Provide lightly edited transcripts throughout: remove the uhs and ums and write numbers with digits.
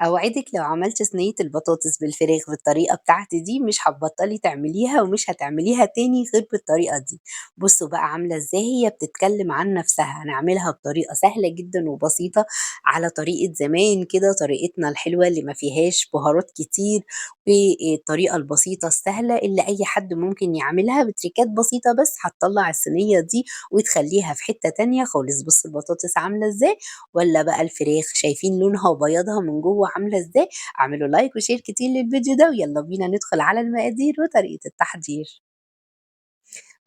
أوعدِك لو عملتِ صينية البطاطس بالفراخ بالطريقة بتاعتي دي، مش هتبطّلي تعمليها ومش هتعمليها تاني غير بالطريقة دي. بُصّوا بقى عاملة إزاي، هي بتتكلم عن نفسها، هنعملها بطريقة سهلة جدًا وبسيطة، على طريقة زمان كده، طريقتنا الحلوة اللي ما فيهاش بهارات كتير، والطريقة البسيطة السهلة اللي أي حد ممكن يعملها بتريكات بسيطة بس هتطلّع الصينية دي وتخلّيها في حتة تانية خالص. بُصّوا البطاطس عاملة إزاي، والّا بقى الفراخ، شايفين لونها وبياضها من جوّه عاملة إزاي؟ اعملوا لايك وشير كتير للفيديو ده، ويالّا بينا ندخل على المقادير وطريقة التحضير.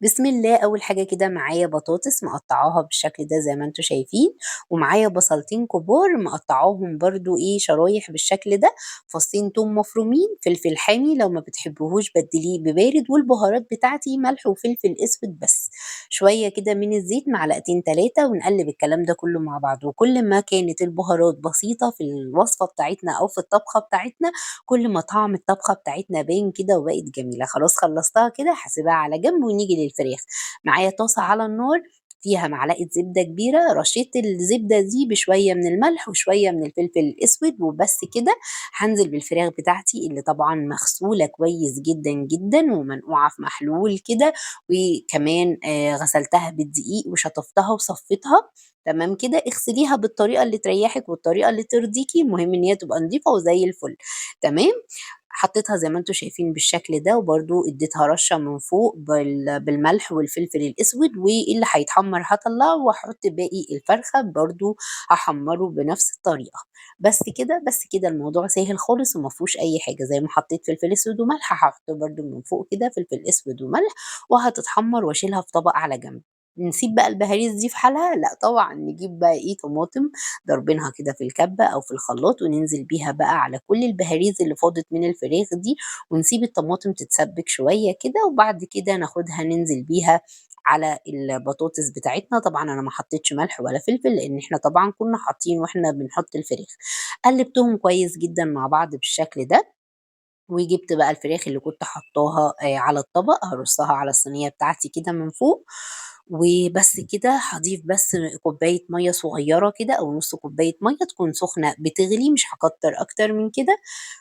بسم الله، أول حاجة كده معايا بطاطس مقطعاها بالشكل ده زي ما انتم شايفين، ومعايا بصلتين كبار مقطعاهم برضو ايه شرايح بالشكل ده، فصين توم مفرومين، فلفل حامي لو ما بتحبوهوش بدليه ببارد، والبهارات بتاعتي ملح وفلفل اسود بس، شوية كده من الزيت معلقتين تلاتة، ونقلب الكلام ده كله مع بعض. وكل ما كانت البهارات بسيطة في الوصفة بتاعتنا أو في الطبخة بتاعتنا، كل ما طعم الطبخة بتاعتنا باين كده وبقت جميلة. خلاص خلصتها كده هاسيبها على جنب ونيجي للفراخ. معايا طاسة على النار فيها معلقة زبدة كبيرة، رشيت الزبدة دي بشوية من الملح وشوية من الفلفل الأسود وبس كده. هانزل بالفراخ بتاعتي اللي طبعًا مغسولة كويس جدًا، جدًا ومنقوعة في محلول كده، وكمان غسلتها بالدقيق وشطفتها وصفيتها، تمام كده. اغسليها بالطريقة اللي تريحِك والطريقة اللي ترضيكِ، المهم إن هي تبقى نضيفة وزي الفل، تمام. حطيتها زي ما أنتم شايفين بالشكل ده، وبرضه اديتها رشة من فوق بالملح والفلفل الأسود، واللي هيتحمر هاطلّعه وهاحط باقي الفرخة برضه هاحمّره بنفس الطريقة. بس كده، بس كده الموضوع سهل خالص وما فيهوش أي حاجة، زي ما حطيت فلفل أسود وملح هاحط برضه من فوق كده فلفل أسود وملح، وهتتحمر واشيلها في طبق على جنب. نسيب بقى البهاريز دي في حالها؟ لأ طبعًا، نجيب بقى إيه طماطم ضاربينها كده في الكبة أو في الخلاط، وننزل بيها بقى على كل البهاريز اللي فاضت من الفراخ دي، ونسيب الطماطم تتسبك شوية كده، وبعد كده ناخدها ننزل بيها على البطاطس بتاعتنا. طبعًا أنا ما حطيتش ملح ولا فلفل لإن إحنا طبعًا كنا حاطين وإحنا بنحط الفراخ. قلبتهم كويس جدًا مع بعض بالشكل ده، وجبت بقى الفراخ اللي كنت حاطاها على الطبق، هارصها على الصينية بتاعتي كده من فوق، وبس كده. هاضيف بس كوباية مَيّة صغيرة كده أو نُص كوباية مَيّة تكون سخنة بتغلي، مش هاكتر أكتر من كده.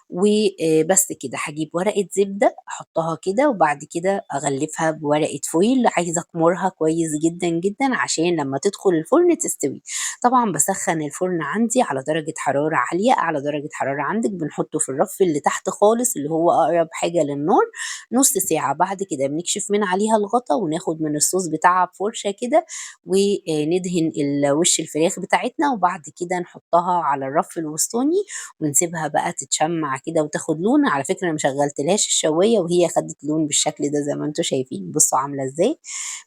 وبس كده. هاجيب ورقة زبدة أحطها كده، وبعد كده أغلفها بورقة فويل، عايزة أكمرها كويس جدًا، جدًا عشان لمّا تدخل الفرن تستوي. طبعًا باسخّن الفرن عندي على درجة حرارة عالية، أعلى درجة حرارة عندِك بنحطه في الرف اللي تحت خالص اللي هو أقرب حاجة للنار، نُص ساعة. بعد كده بنكشف من عليها الغطا وناخد من الصوص بتاعها بفرشة كده، وندهن وش الفراخ بتاعتنا، وبعد كده نحطها على الرف الوسطاني ونسيبها بقى تتشمّع كده وتاخد لون. على فكرة أنا ما شغّلتلهاش الشواية وهي خدت لون بالشكل ده زي ما أنتم شايفين، بُصّوا عاملة إزاي.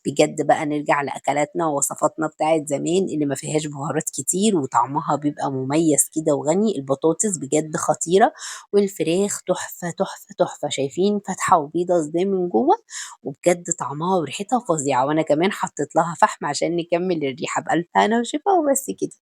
بجد بقى نرجع لأكلاتنا ووصفاتنا بتاعة زمان اللي ما فيهاش بهارات كتير وطعمها بيبقى مميز كده وغني. البطاطس بجد خطيرة، والفراخ تحفة، تحفة، تحفة. شايفين فاتحة وبيضة إزاي من جوّه، وبجد طعمها وريحتها فظيعة. وأنا كمان حطيت لها فحم عشان نكمّل الريحة. بألف هنا وشفا وبس كده.